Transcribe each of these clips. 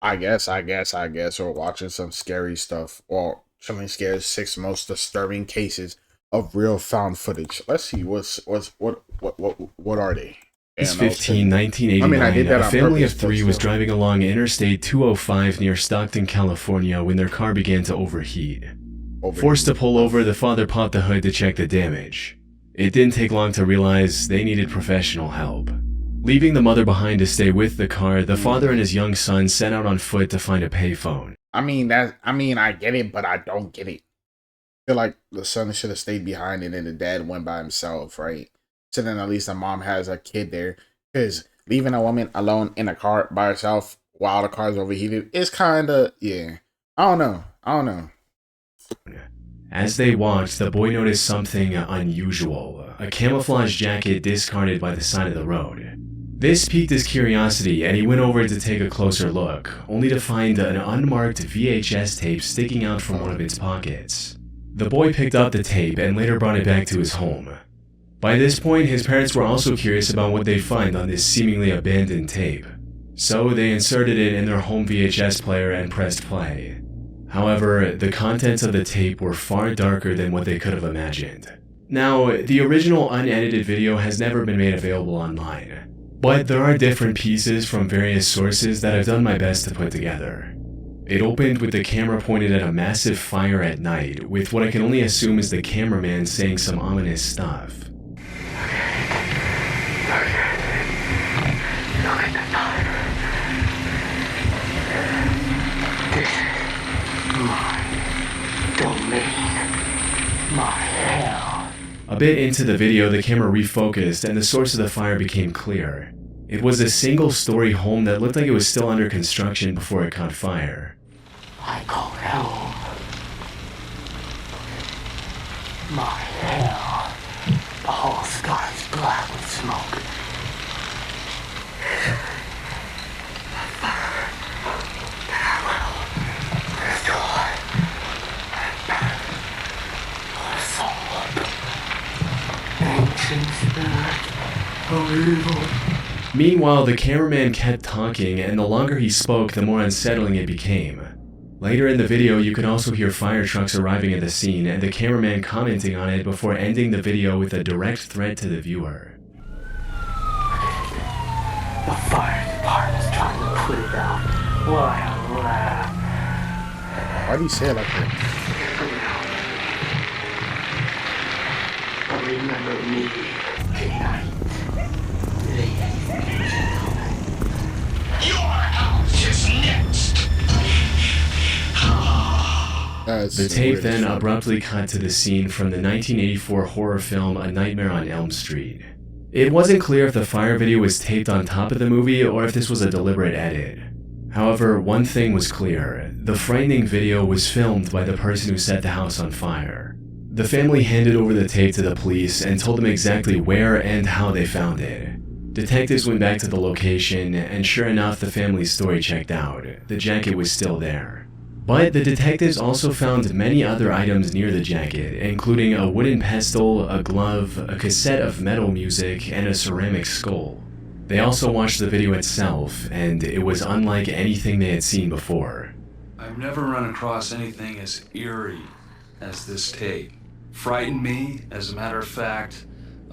or watching some scary stuff, or Chilling Scares 6 most disturbing cases of real found footage. Let's see, what are they? August And 15, I mean, I 1989, did that a on family of purpose, but three was still. driving along Interstate 205 near Stockton, California when their car began to overheat. Forced to pull over, the father popped the hood to check the damage. It didn't take long to realize they needed professional help. Leaving the mother behind to stay with the car, the father and his young son set out on foot to find a payphone. I get it, but I don't get it. I feel like the son should have stayed behind and then the dad went by himself, right? So then at least the mom has a kid there. Because leaving a woman alone in a car by herself while the car's overheated is kind of, yeah. I don't know. As they walked, the boy noticed something unusual, a camouflage jacket discarded by the side of the road. This piqued his curiosity and he went over to take a closer look, only to find an unmarked VHS tape sticking out from one of its pockets. The boy picked up the tape and later brought it back to his home. By this point, his parents were also curious about what they'd find on this seemingly abandoned tape. So they inserted it in their home VHS player and pressed play. However, the contents of the tape were far darker than what they could have imagined. Now, the original unedited video has never been made available online, but there are different pieces from various sources that I've done my best to put together. It opened with the camera pointed at a massive fire at night, with what I can only assume is the cameraman saying some ominous stuff. Look at the fire. This is my domain. My hell. A bit into the video, the camera refocused and the source of the fire became clear. It was a single-story home that looked like it was still under construction before it caught fire. I call it home. My hell. The whole sky's black with smoke. A fire that will destroy your soul. Ancient spirit of evil. Meanwhile, the cameraman kept talking, and the longer he spoke, the more unsettling it became. Later in the video, you can also hear fire trucks arriving at the scene and the cameraman commenting on it before ending the video with a direct threat to the viewer. The fire department's trying to put it out. Why a laugh. Why do you say it like that? Remember me tonight. Ladies and gentlemen. Your house is next. The tape then abruptly cut to the scene from the 1984 horror film A Nightmare on Elm Street. It wasn't clear if the fire video was taped on top of the movie or if this was a deliberate edit. However, one thing was clear: the frightening video was filmed by the person who set the house on fire. The family handed over the tape to the police and told them exactly where and how they found it. Detectives went back to the location, and sure enough, the family's story checked out. The jacket was still there. But the detectives also found many other items near the jacket, including a wooden pestle, a glove, a cassette of metal music, and a ceramic skull. They also watched the video itself, and it was unlike anything they had seen before. I've never run across anything as eerie as this tape. Frightened me, as a matter of fact.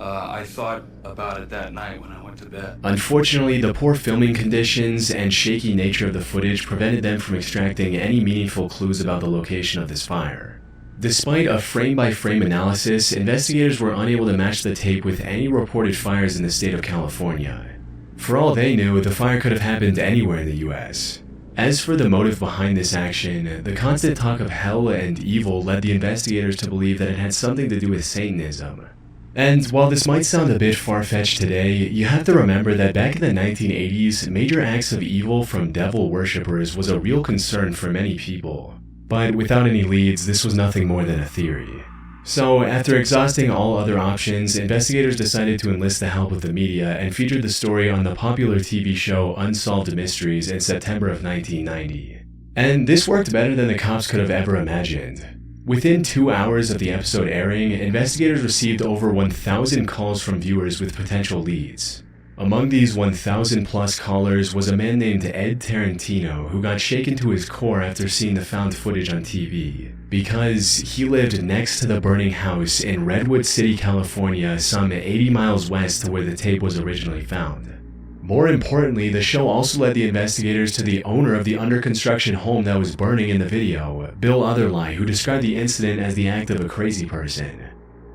I thought about it that night when I went to bed. Unfortunately, the poor filming conditions and shaky nature of the footage prevented them from extracting any meaningful clues about the location of this fire. Despite a frame-by-frame analysis, investigators were unable to match the tape with any reported fires in the state of California. For all they knew, the fire could have happened anywhere in the US. As for the motive behind this action, the constant talk of hell and evil led the investigators to believe that it had something to do with Satanism. And while this might sound a bit far-fetched today, you have to remember that back in the 1980s, major acts of evil from devil worshippers was a real concern for many people. But without any leads, this was nothing more than a theory. So, after exhausting all other options, investigators decided to enlist the help of the media and featured the story on the popular TV show Unsolved Mysteries in September of 1990. And this worked better than the cops could have ever imagined. Within 2 hours of the episode airing, investigators received over 1,000 calls from viewers with potential leads. Among these 1,000 plus callers was a man named Ed Tarantino who got shaken to his core after seeing the found footage on TV, because he lived next to the burning house in Redwood City, California, some 80 miles west to where the tape was originally found. More importantly, the show also led the investigators to the owner of the under-construction home that was burning in the video, Bill Otherly, who described the incident as the act of a crazy person.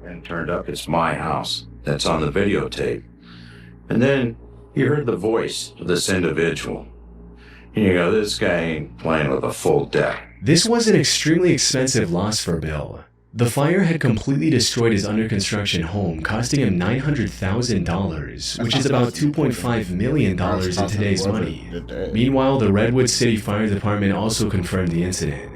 And turned up, it's my house. That's on the videotape. And then you heard the voice of this individual. And you go, this guy ain't playing with a full deck. This was an extremely expensive loss for Bill. The fire had completely destroyed his under-construction home, costing him $900,000, which is about $2.5 million in today's money. Meanwhile, the Redwood City Fire Department also confirmed the incident.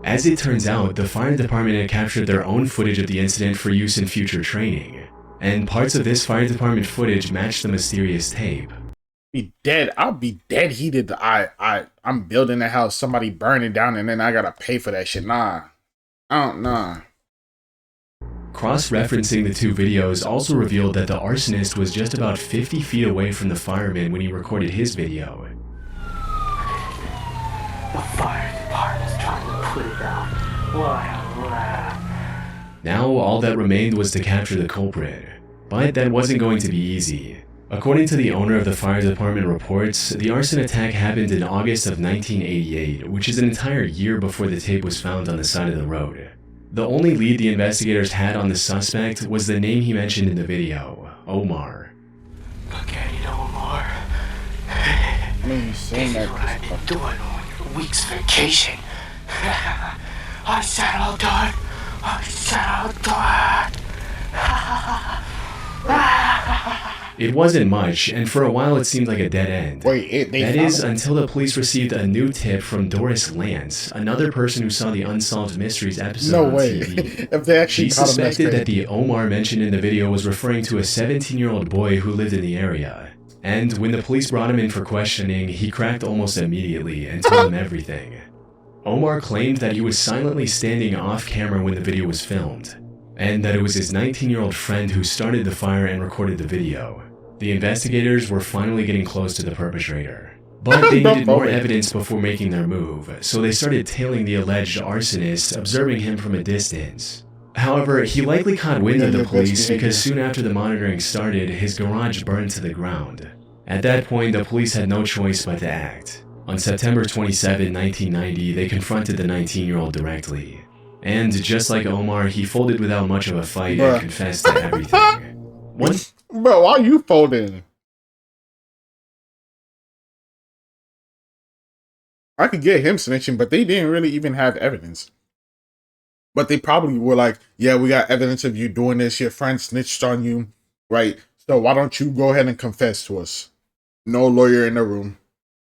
As it turns out, the fire department had captured their own footage of the incident for use in future training, and parts of this fire department footage matched the mysterious tape. I'll be dead heated. I'm building a house, somebody burning down, and then I gotta pay for that shit. Nah. Cross-referencing the two videos also revealed that the arsonist was just about 50 feet away from the fireman when he recorded his video. The fire department's trying to put it out. What a laugh. Now, all that remained was to capture the culprit. But that wasn't going to be easy. According to the owner of the fire department reports, the arson attack happened in August of 1988, which is an entire year before the tape was found on the side of the road. The only lead the investigators had on the suspect was the name he mentioned in the video, Omar. Look at it, Omar. I mean, he's saying This is what I've been doing on your week's vacation. I said I'll do it. I said I'll do it. It wasn't much, and for a while it seemed like a dead end. Wait, that is, until the police received a new tip from Doris Lance, another person who saw the Unsolved Mysteries episode on TV. If they actually she suspected that the Omar mentioned in the video was referring to a 17-year-old boy who lived in the area. And when the police brought him in for questioning, he cracked almost immediately and told them everything. Omar claimed that he was silently standing off camera when the video was filmed, and that it was his 19-year-old friend who started the fire and recorded the video. The investigators were finally getting close to the perpetrator, but they needed more evidence before making their move, so they started tailing the alleged arsonist, observing him from a distance. However, he likely caught wind of the police because soon after the monitoring started, his garage burned to the ground. At that point, the police had no choice but to act. On September 27, 1990, they confronted the 19-year-old directly. And just like Omar, he folded without much of a fight and confessed to everything. Bro, why are you folding? I could get him snitching, but they didn't really even have evidence. But they probably were like, yeah, we got evidence of you doing this. Your friend snitched on you, right? So why don't you go ahead and confess to us? No lawyer in the room.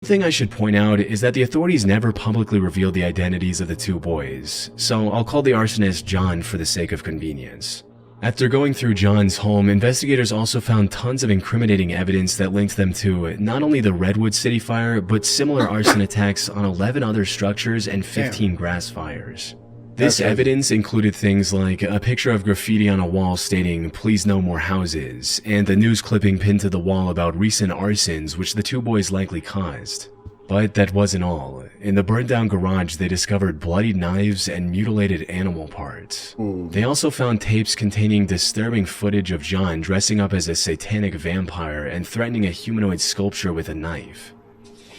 One thing I should point out is that the authorities never publicly revealed the identities of the two boys, so I'll call the arsonist John for the sake of convenience. After going through John's home, investigators also found tons of incriminating evidence that linked them to not only the Redwood City fire, but similar arson attacks on 11 other structures and 15 grass fires. This evidence included things like a picture of graffiti on a wall stating, "Please no more houses," and a news clipping pinned to the wall about recent arsons which the two boys likely caused. But that wasn't all. In the burned-down garage, they discovered bloodied knives and mutilated animal parts. They also found tapes containing disturbing footage of John dressing up as a satanic vampire and threatening a humanoid sculpture with a knife.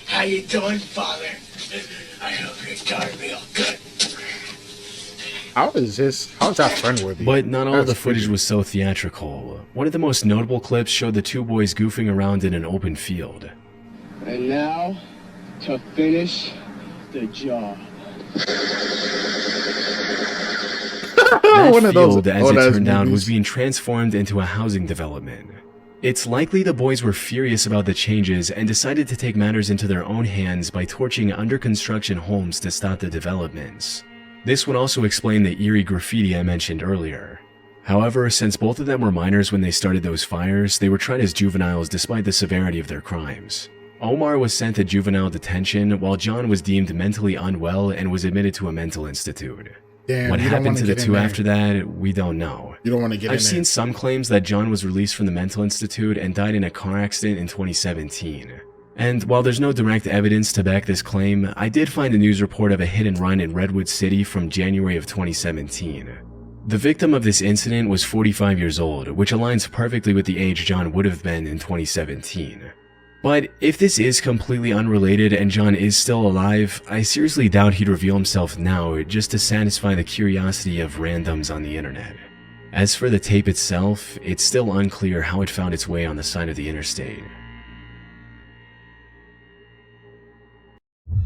How you doing, Father? I hope you're doing real good. How's that friend worthy? But not all of the footage was so theatrical. One of the most notable clips showed the two boys goofing around in an open field. And now, to finish the job. That field, as it turned out, was being transformed into a housing development. It's likely the boys were furious about the changes and decided to take matters into their own hands by torching under-construction homes to stop the developments. This would also explain the eerie graffiti I mentioned earlier. However, since both of them were minors when they started those fires, they were tried as juveniles despite the severity of their crimes. Omar was sent to juvenile detention, while John was deemed mentally unwell and was admitted to a mental institute. Damn, what happened to the two after that, we don't know. You don't want to get in I've there. seen some claims that John was released from the mental institute and died in a car accident in 2017. And while there's no direct evidence to back this claim, I did find a news report of a hit and run in Redwood City from January of 2017. The victim of this incident was 45 years old, which aligns perfectly with the age John would have been in 2017. But if this is completely unrelated and John is still alive, I seriously doubt he'd reveal himself now just to satisfy the curiosity of randoms on the internet. As for the tape itself, it's still unclear how it found its way on the side of the interstate.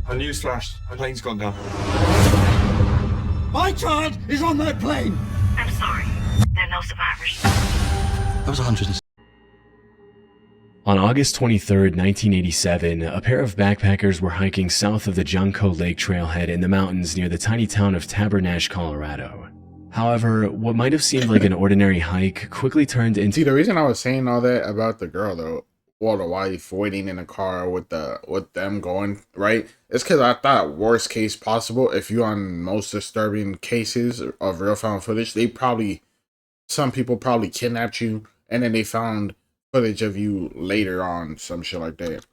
A newsflash, a plane's gone down. My child is on that plane! I'm sorry. There are no survivors. That was 100. On August 23, 1987, a pair of backpackers were hiking south of the Junco Lake trailhead in the mountains near the tiny town of Tabernash, Colorado. However, what might have seemed like an ordinary hike quickly turned into... See, the reason I was saying all that about the girl, though, or the wife waiting in the car with them going, right? It's because I thought worst case possible, if you're on most disturbing cases of real found footage, some people probably kidnapped you, and then they found footage of you later on, some shit like that.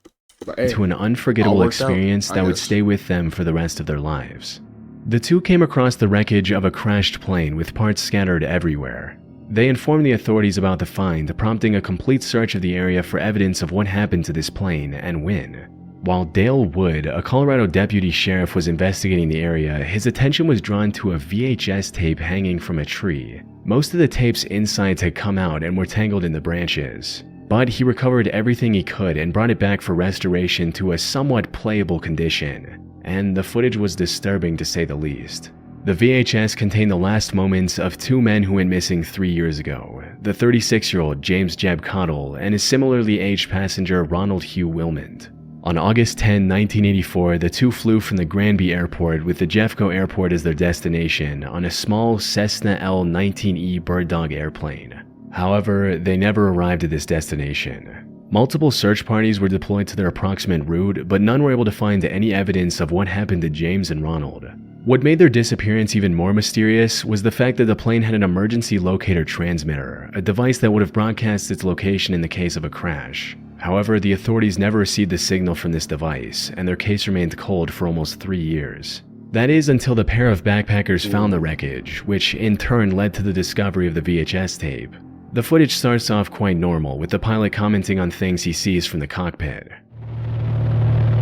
But, hey, to an unforgettable experience that would stay with them for the rest of their lives. The two came across the wreckage of a crashed plane with parts scattered everywhere. They informed the authorities about the find, prompting a complete search of the area for evidence of what happened to this plane and when. While Dale Wood, a Colorado deputy sheriff, was investigating the area, his attention was drawn to a VHS tape hanging from a tree. Most of the tape's insides had come out and were tangled in the branches. But he recovered everything he could and brought it back for restoration to a somewhat playable condition. And the footage was disturbing to say the least. The VHS contained the last moments of two men who went missing 3 years ago, the 36-year-old James Jeb Cottle and his similarly aged passenger Ronald Hugh Wilmond. On August 10, 1984, the two flew from the Granby airport with the Jeffco Airport as their destination on a small Cessna L-19E Bird Dog airplane. However, they never arrived at this destination. Multiple search parties were deployed to their approximate route, but none were able to find any evidence of what happened to James and Ronald. What made their disappearance even more mysterious was the fact that the plane had an emergency locator transmitter, a device that would have broadcast its location in the case of a crash. However, the authorities never received the signal from this device, and their case remained cold for almost 3 years. That is until the pair of backpackers found the wreckage, which in turn led to the discovery of the VHS tape. The footage starts off quite normal, with the pilot commenting on things he sees from the cockpit.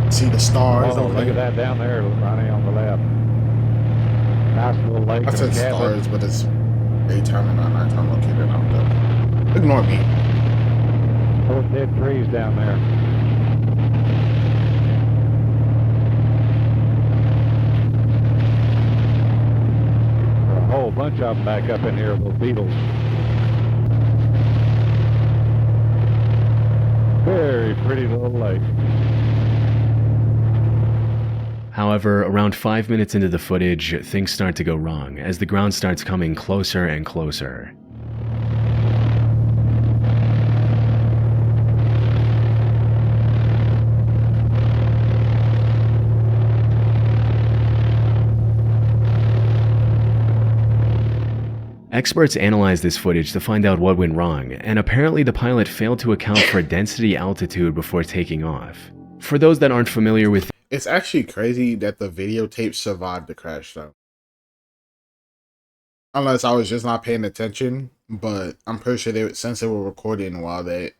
See the stars. Oh, look at that down there, Ronnie, on the left. Nice little lake. I said stars, but it's daytime and not nighttime located out there. Ignore me. Those dead trees down there. There's a whole bunch of them back up in here, those beetles. Very pretty little lake. However, around 5 minutes into the footage, things start to go wrong as the ground starts coming closer and closer. Experts analyzed this footage to find out what went wrong, and apparently the pilot failed to account for density altitude before taking off. For those that aren't familiar with... It's actually crazy that the videotape survived the crash, though. Unless I was just not paying attention, but I'm pretty sure since they were recording while they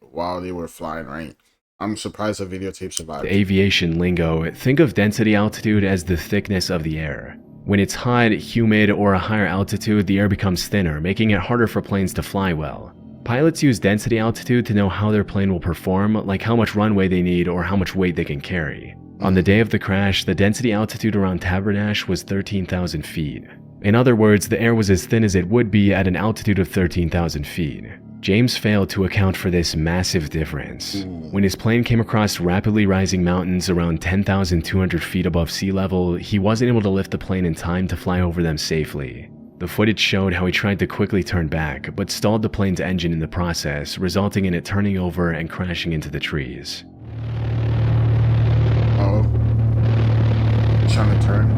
were flying, right? I'm surprised the videotape survived. Aviation lingo, think of density altitude as the thickness of the air. When it's hot, humid, or a higher altitude, the air becomes thinner, making it harder for planes to fly well. Pilots use density altitude to know how their plane will perform, like how much runway they need or how much weight they can carry. On the day of the crash, the density altitude around Tabernash was 13,000 feet. In other words, the air was as thin as it would be at an altitude of 13,000 feet. James failed to account for this massive difference. When his plane came across rapidly rising mountains around 10,200 feet above sea level, he wasn't able to lift the plane in time to fly over them safely. The footage showed how he tried to quickly turn back, but stalled the plane's engine in the process, resulting in it turning over and crashing into the trees. Oh. Trying to turn.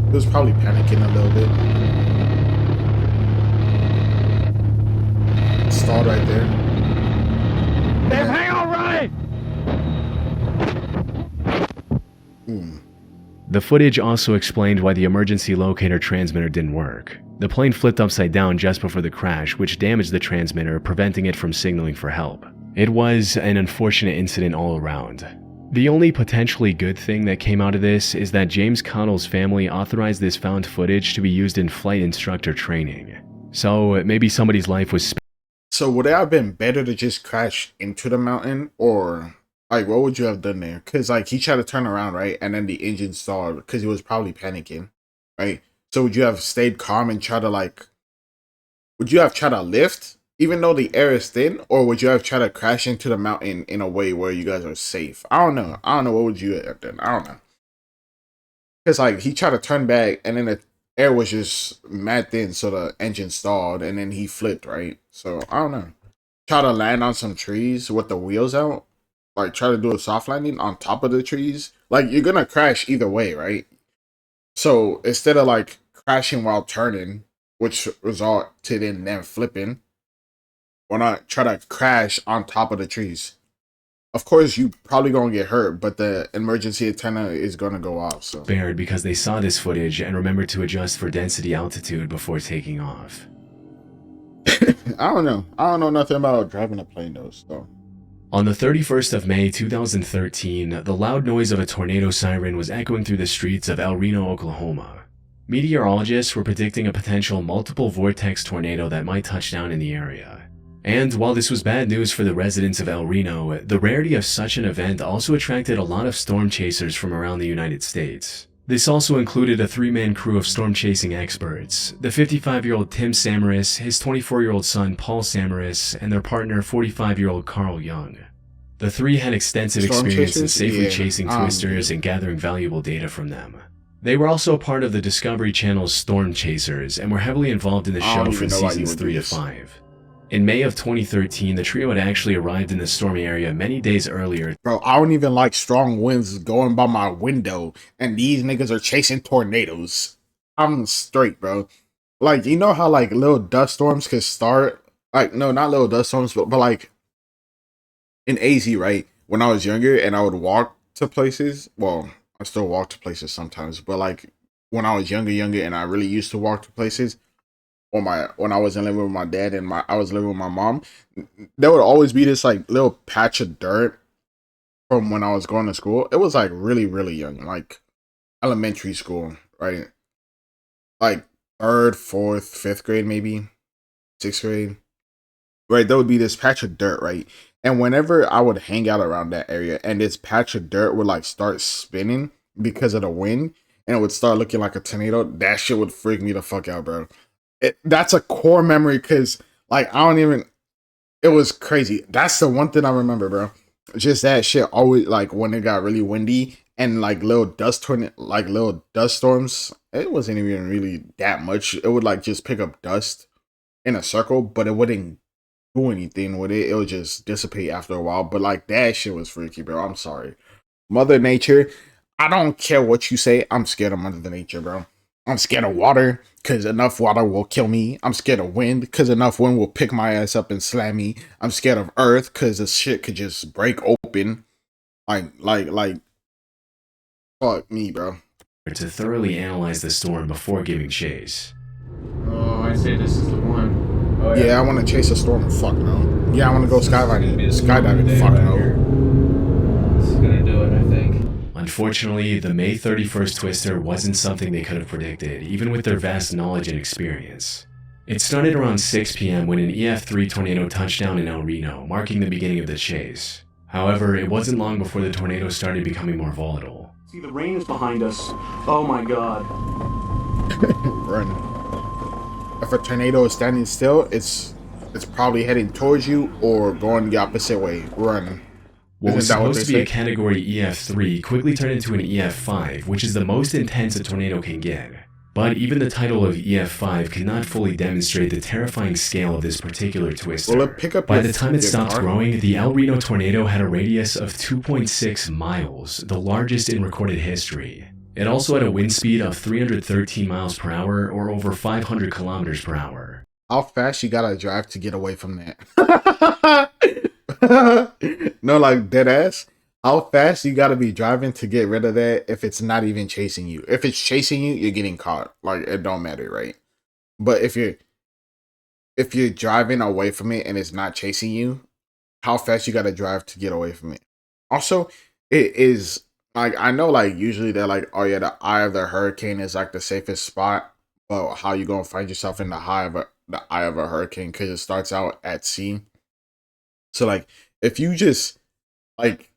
He was probably panicking a little bit. stalled right there. Damn, hang on, Ronnie! The footage also explained why the emergency locator transmitter didn't work. The plane flipped upside down just before the crash, which damaged the transmitter, preventing it from signaling for help. It was an unfortunate incident all around. The only potentially good thing that came out of this is that James Connell's family authorized this found footage to be used in flight instructor training. So maybe somebody's life was So would it have been better to just crash into the mountain, or like what would you have done there? Because like he tried to turn around, right, and then the engine stalled because he was probably panicking, right? So would you have stayed calm and try to like, would you have tried to lift even though the air is thin, or would you have tried to crash into the mountain in a way where you guys are safe? I don't know. What would you have done? I don't know. Because like he tried to turn back and then the air was just mad thin, so the engine stalled and then he flipped, right? So I don't know. Try to land on some trees with the wheels out, like try to do a soft landing on top of the trees. Like you're gonna crash either way, right? So instead of like crashing while turning, which resulted in them flipping, why not try to crash on top of the trees? Of course, you probably gonna get hurt, but the emergency antenna is gonna go off. So spared because they saw this footage and remembered to adjust for density altitude before taking off. I don't know. I don't know nothing about driving a plane though. So on the 31st of May 2013, the loud noise of a tornado siren was echoing through the streets of El Reno, Oklahoma. Meteorologists were predicting a potential multiple vortex tornado that might touch down in the area. And while this was bad news for the residents of El Reno, the rarity of such an event also attracted a lot of storm chasers from around the United States. This also included a 3-man crew of storm chasing experts, the 55-year-old Tim Samaras, his 24-year-old son Paul Samaras, and their partner 45-year-old Carl Young. The three had extensive experience in safely chasing twisters and gathering valuable data from them. They were also part of the Discovery Channel's Storm Chasers and were heavily involved in the show from seasons 3 to 5. In May of 2013, the trio had actually arrived in the stormy area many days earlier. Bro, I don't even like strong winds going by my window, and these niggas are chasing tornadoes. I'm straight, bro. Like, you know how like little dust storms could start? Like, no, not little dust storms, but like in AZ, right? When I was younger and I would walk to places, well, I still walk to places sometimes, but like when I was younger, and I really used to walk to places, when I wasn't living with my dad and I was living with my mom, there would always be this like little patch of dirt from when I was going to school. It was like really, really young, like elementary school, right? Like 3rd, 4th, 5th grade, maybe 6th grade, right? There would be this patch of dirt, right? And whenever I would hang out around that area and this patch of dirt would like start spinning because of the wind and it would start looking like a tornado, that shit would freak me the fuck out, bro. That's a core memory because like it was crazy. That's the one thing I remember, bro. Just that shit always, like when it got really windy and like little dust storms. It wasn't even really that much. It would like just pick up dust in a circle, but it wouldn't do anything with it. It would just dissipate after a while. But like that shit was freaky, bro. I'm sorry. Mother Nature, I don't care what you say. I'm scared of Mother Nature, bro. I'm scared of water because enough water will kill me. I'm scared of wind because enough wind will pick my ass up and slam me. I'm scared of earth because the shit could just break open. Like, fuck me, bro. To thoroughly analyze the storm before giving chase. Oh, I say this is the one. Oh, yeah, I want to chase a storm. Fuck no. Yeah, I want to go skydiving. Fuck no. This is gonna do it, I think. Unfortunately, the May 31st twister wasn't something they could have predicted, even with their vast knowledge and experience. It started around 6 p.m. when an EF3 tornado touched down in El Reno, marking the beginning of the chase. However, it wasn't long before the tornado started becoming more volatile. See, the rain is behind us. Oh my god. Run. If a tornado is standing still, it's probably heading towards you or going the opposite way. Run. What was supposed to be a category EF3 quickly turned into an EF5, which is the most intense a tornado can get. But even the title of EF5 could not fully demonstrate the terrifying scale of this particular twister. By the time it stopped growing, the El Reno tornado had a radius of 2.6 miles, the largest in recorded history. It also had a wind speed of 313 miles per hour or over 500 kilometers per hour. how fast you gotta drive to get away from that? No, like dead ass. How fast you gotta be driving to get rid of that if it's not even chasing you? If it's chasing you, you're getting caught. Like it don't matter, right? But if you're driving away from it and it's not chasing you, how fast you gotta drive to get away from it? Also, it is like I know like usually they're like, oh yeah, the eye of the hurricane is like the safest spot. But how you gonna find yourself in the eye of a hurricane? Because it starts out at sea. So like if you just like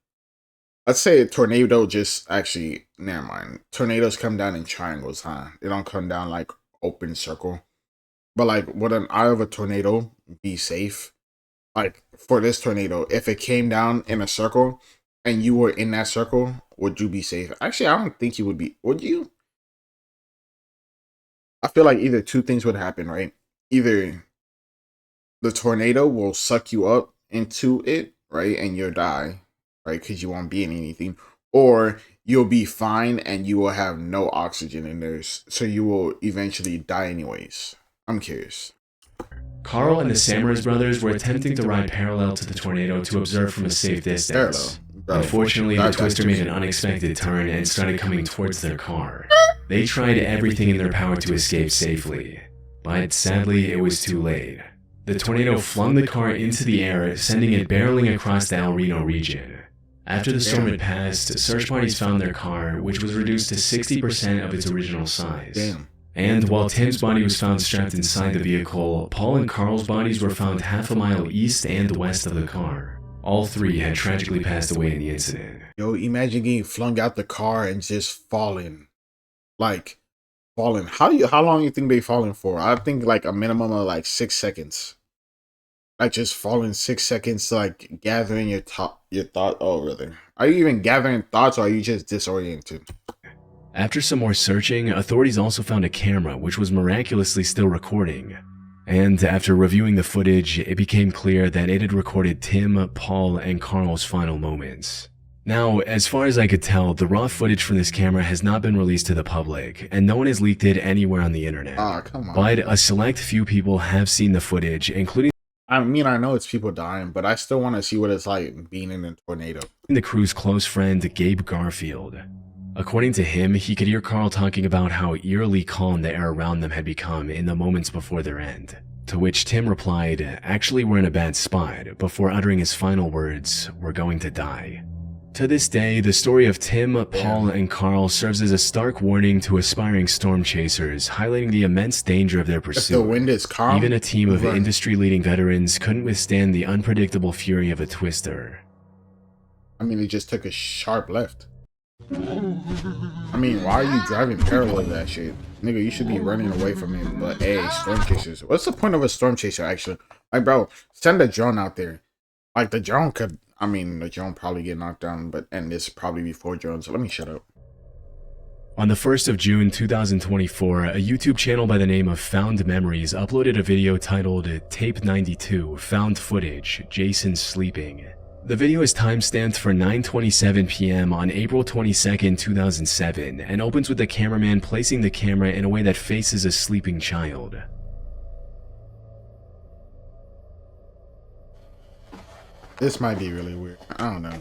let's say a tornado just actually never mind. Tornadoes come down in triangles, huh? They don't come down like open circle. But like would an eye of a tornado be safe? Like for this tornado, if it came down in a circle and you were in that circle, would you be safe? Actually, I don't think you would be. Would you? I feel like either two things would happen, right? Either the tornado will suck you up into it, right? And you'll die, right? Because you won't be in anything. Or you'll be fine and you will have no oxygen in there. So you will eventually die anyways. I'm curious. Carl and the Samurai's brothers were attempting to ride parallel to the tornado to observe from a safe distance. Unfortunately, the twister made an unexpected turn and started coming towards their car. They tried everything in their power to escape safely, but sadly it was too late. The tornado flung the car into the air, sending it barreling across the El Reno region. After the storm had passed, search parties found their car, which was reduced to 60% of its original size. And while Tim's body was found strapped inside the vehicle, Paul and Carl's bodies were found half a mile east and west of the car. All three had tragically passed away in the incident. Yo, imagine getting flung out the car and just falling. Like, falling. How long you think they falling for? I think like a minimum of like 6 seconds. Like just falling 6 seconds, like gathering your thought. Oh, really? Are you even gathering thoughts, or are you just disoriented? After some more searching, authorities also found a camera which was miraculously still recording. And after reviewing the footage, it became clear that it had recorded Tim, Paul, and Carl's final moments. Now, as far as I could tell, the raw footage from this camera has not been released to the public, and no one has leaked it anywhere on the internet. Come on. But a select few people have seen the footage, including I mean, I know it's people dying, but I still want to see what it's like being in a tornado. The crew's close friend, Gabe Garfield. According to him, he could hear Carl talking about how eerily calm the air around them had become in the moments before their end. To which Tim replied, "Actually, we're in a bad spot," before uttering his final words, "We're going to die." To this day, the story of Tim, Paul, and Carl serves as a stark warning to aspiring storm chasers, highlighting the immense danger of their pursuit. If the wind is calm, even a team of industry-leading veterans couldn't withstand the unpredictable fury of a twister. I mean, it just took a sharp left. I mean, why are you driving parallel to that shit? Nigga, you should be running away from it. But hey, storm chasers. What's the point of a storm chaser, actually? Like, bro, send a drone out there. Like, the drone could... I mean, the drone probably get knocked down, and this probably before drones. So let me shut up. On the 1st of June 2024, a YouTube channel by the name of Found Memories uploaded a video titled Tape 92, Found Footage, Jason Sleeping. The video is timestamped for 9:27 p.m. on April 22, 2007, and opens with the cameraman placing the camera in a way that faces a sleeping child. This might be really weird. I don't know.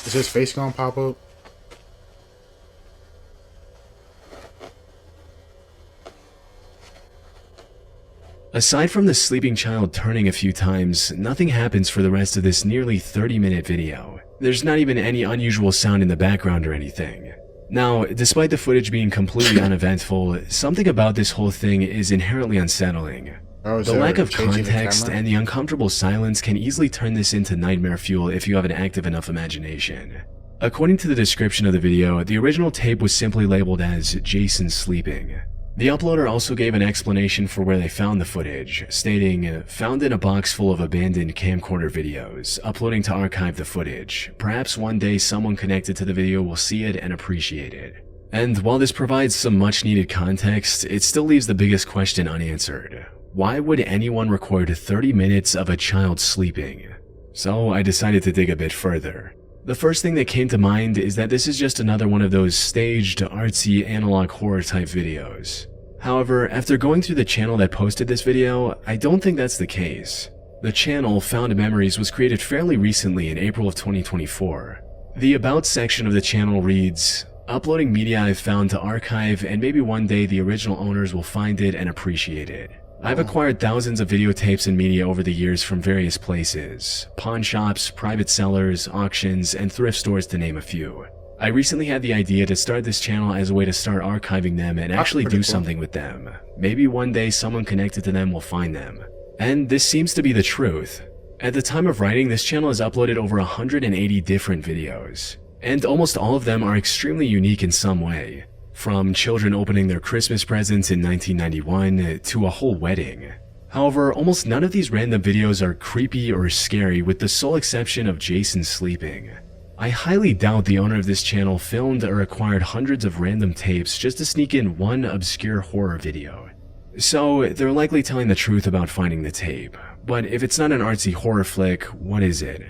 Is his face gonna pop up? Aside from the sleeping child turning a few times, nothing happens for the rest of this nearly 30-minute video. There's not even any unusual sound in the background or anything. Now, despite the footage being completely uneventful, something about this whole thing is inherently unsettling. The lack of context and the uncomfortable silence can easily turn this into nightmare fuel if you have an active enough imagination. According to the description of the video, the original tape was simply labeled as Jason Sleeping. The uploader also gave an explanation for where they found the footage, stating, "Found in a box full of abandoned camcorder videos, uploading to archive the footage. Perhaps one day someone connected to the video will see it and appreciate it." And while this provides some much needed context, it still leaves the biggest question unanswered. Why would anyone record 30 minutes of a child sleeping? So I decided to dig a bit further. The first thing that came to mind is that this is just another one of those staged, artsy, analog horror type videos. However, after going through the channel that posted this video, I don't think that's the case. The channel, Found Memories, was created fairly recently in April of 2024. The About section of the channel reads, "Uploading media I've found to archive, and maybe one day the original owners will find it and appreciate it. I've acquired thousands of videotapes and media over the years from various places, pawn shops, private sellers, auctions, and thrift stores to name a few. I recently had the idea to start this channel as a way to start archiving them and actually do something with them. Maybe one day someone connected to them will find them." And this seems to be the truth. At the time of writing, this channel has uploaded over 180 different videos, and almost all of them are extremely unique in some way. From children opening their Christmas presents in 1991 to a whole wedding. However, almost none of these random videos are creepy or scary, with the sole exception of Jason sleeping. I highly doubt the owner of this channel filmed or acquired hundreds of random tapes just to sneak in one obscure horror video. So, they're likely telling the truth about finding the tape. But if it's not an artsy horror flick, what is it?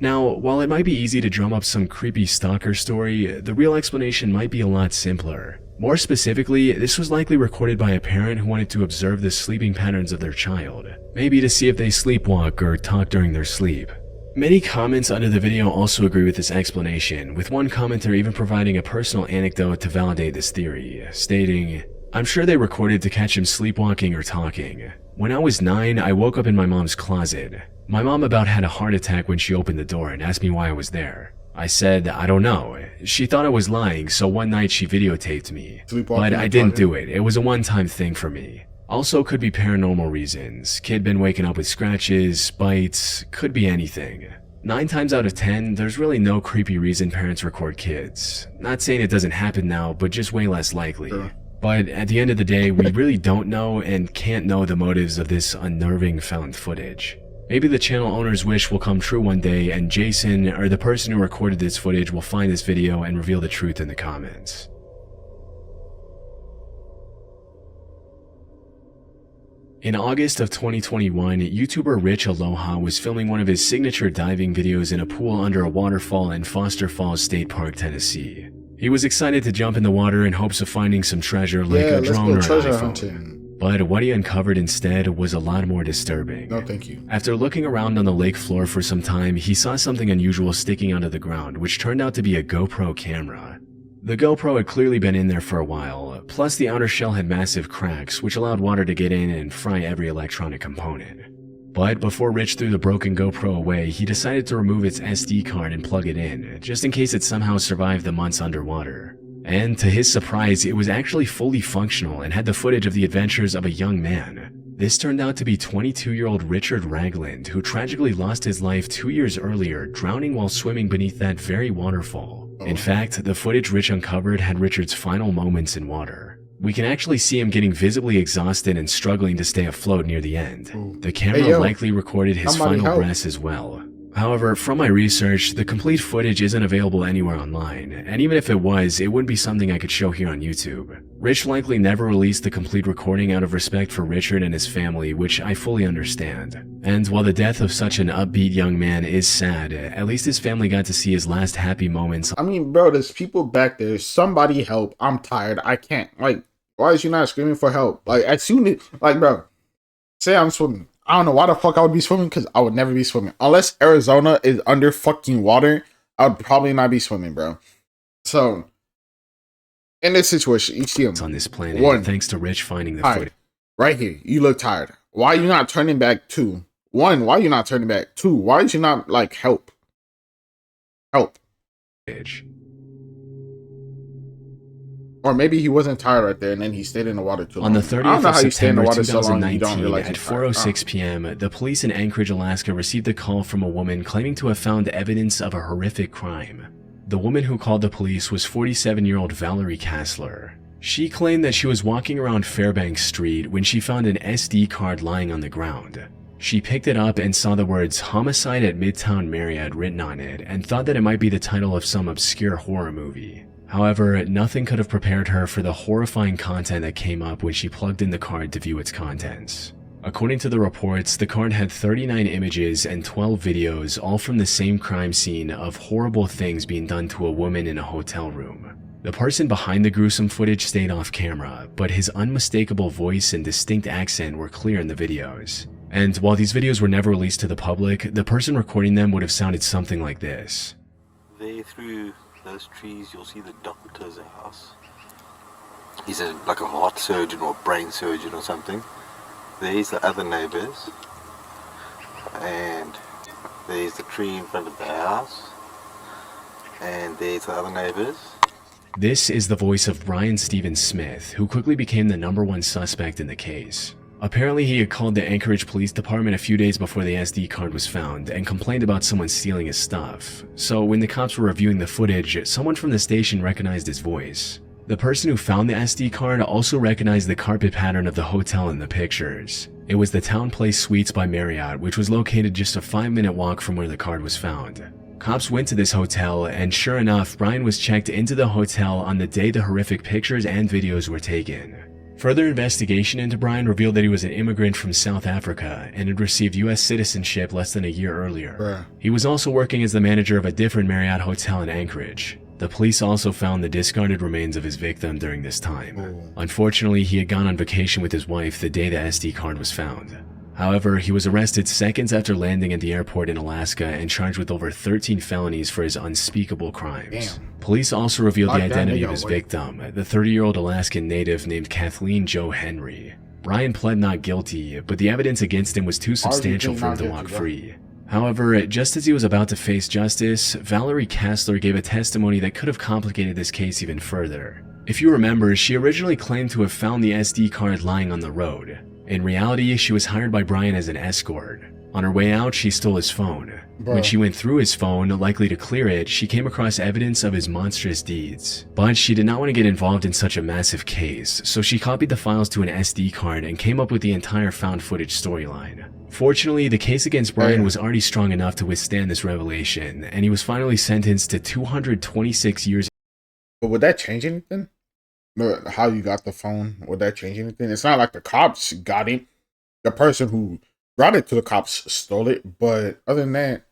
Now, while it might be easy to drum up some creepy stalker story, the real explanation might be a lot simpler. More specifically, this was likely recorded by a parent who wanted to observe the sleeping patterns of their child, maybe to see if they sleepwalk or talk during their sleep. Many comments under the video also agree with this explanation, with one commenter even providing a personal anecdote to validate this theory, stating, "I'm sure they recorded to catch him sleepwalking or talking. When I was 9, I woke up in my mom's closet. My mom about had a heart attack when she opened the door and asked me why I was there. I said, I don't know. She thought I was lying, so one night she videotaped me. But I didn't do it. It was a one-time thing for me. Also could be paranormal reasons. Kid been waking up with scratches, bites, could be anything. 9 times out of 10, there's really no creepy reason parents record kids. Not saying it doesn't happen now, but just way less likely. But at the end of the day, we really don't know and can't know the motives of this unnerving found footage. Maybe the channel owner's wish will come true one day and Jason, or the person who recorded this footage, will find this video and reveal the truth in the comments. In August of 2021, YouTuber Rich Aloha was filming one of his signature diving videos in a pool under a waterfall in Foster Falls State Park, Tennessee. He was excited to jump in the water in hopes of finding some treasure like a drone or an iPhone. Hunting. But what he uncovered instead was a lot more disturbing. No, thank you. After looking around on the lake floor for some time, he saw something unusual sticking out of the ground, which turned out to be a GoPro camera. The GoPro had clearly been in there for a while, plus the outer shell had massive cracks, which allowed water to get in and fry every electronic component. But before Rich threw the broken GoPro away, he decided to remove its SD card and plug it in, just in case it somehow survived the months underwater. And to his surprise, it was actually fully functional and had the footage of the adventures of a young man. This turned out to be 22-year-old Richard Ragland, who tragically lost his life 2 years earlier, drowning while swimming beneath that very waterfall. In fact, the footage Rich uncovered had Richard's final moments in water. We can actually see him getting visibly exhausted and struggling to stay afloat near the end. The camera likely recorded his final breaths as well. However, from my research, the complete footage isn't available anywhere online, and even if it was, it wouldn't be something I could show here on YouTube. Rich likely never released the complete recording out of respect for Richard and his family, which I fully understand. And while the death of such an upbeat young man is sad, at least his family got to see his last happy moments. I mean, bro, there's people back there. Somebody help. I'm tired. I can't. Like, why is you not screaming for help? Like, as soon as, like, bro, say I'm swimming. I don't know why the fuck I would be swimming, because I would never be swimming. Unless Arizona is under fucking water, I would probably not be swimming, bro. So, in this situation, you see him on this planet, thanks to Rich finding the footage. Right here, you look tired. Why are you not turning back? 2, 1, why are you not turning back? 2, why did you not, like, help? Help. Or maybe he wasn't tired right there, and then he stayed in the water too long. On the 30th of September 2019, at 4:06 p.m., the police in Anchorage, Alaska received a call from a woman claiming to have found evidence of a horrific crime. The woman who called the police was 47-year-old Valerie Kassler. She claimed that she was walking around Fairbanks Street when she found an SD card lying on the ground. She picked it up and saw the words "Homicide at Midtown Marriott" written on it, and thought that it might be the title of some obscure horror movie. However, nothing could have prepared her for the horrifying content that came up when she plugged in the card to view its contents. According to the reports, the card had 39 images and 12 videos, all from the same crime scene of horrible things being done to a woman in a hotel room. The person behind the gruesome footage stayed off camera, but his unmistakable voice and distinct accent were clear in the videos. And while these videos were never released to the public, the person recording them would have sounded something like this. There through those trees you'll see the doctor's house. He's like a heart surgeon or a brain surgeon or something. There's the other neighbors, and there's the tree in front of the house, and there's the other neighbors. This is the voice of Brian Stephen Smith, who quickly became the #1 suspect in the case. Apparently, he had called the Anchorage Police Department a few days before the SD card was found and complained about someone stealing his stuff. So when the cops were reviewing the footage, someone from the station recognized his voice. The person who found the SD card also recognized the carpet pattern of the hotel in the pictures. It was the Town Place Suites by Marriott, which was located just a 5-minute walk from where the card was found. Cops went to this hotel, and sure enough, Brian was checked into the hotel on the day the horrific pictures and videos were taken. Further investigation into Brian revealed that he was an immigrant from South Africa and had received U.S. citizenship less than a year earlier. He was also working as the manager of a different Marriott hotel in Anchorage. The police also found the discarded remains of his victim during this time. Unfortunately, he had gone on vacation with his wife the day the SD card was found. However, he was arrested seconds after landing at the airport in Alaska and charged with over 13 felonies for his unspeakable crimes. Police also revealed the identity of his victim, the 30-year-old Alaskan native named Kathleen Jo Henry. Brian pled not guilty, but the evidence against him was too substantial for him to walk free. However, just as he was about to face justice, Valerie Kastler gave a testimony that could have complicated this case even further. If you remember, she originally claimed to have found the SD card lying on the road. In reality, she was hired by Brian as an escort. On her way out, she stole his phone. When she went through his phone, likely to clear it, she came across evidence of his monstrous deeds. But she did not want to get involved in such a massive case, so she copied the files to an SD card and came up with the entire found footage storyline. Fortunately, the case against Brian was already strong enough to withstand this revelation, and he was finally sentenced to 226 years. But would that change anything? How you got the phone? Would that change anything? It's not like the cops got him. The person who brought it to the cops stole it, but other than that,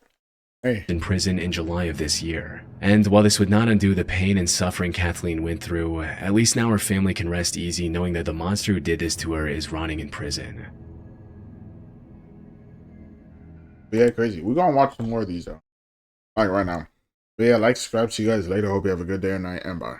hey. In prison in July of this year. And while this would not undo the pain and suffering Kathleen went through, at least now her family can rest easy knowing that the monster who did this to her is rotting in prison. But yeah, crazy. We're gonna watch some more of these though. Like right now. But yeah, like, subscribe, see you guys later. Hope you have a good day or night, and bye.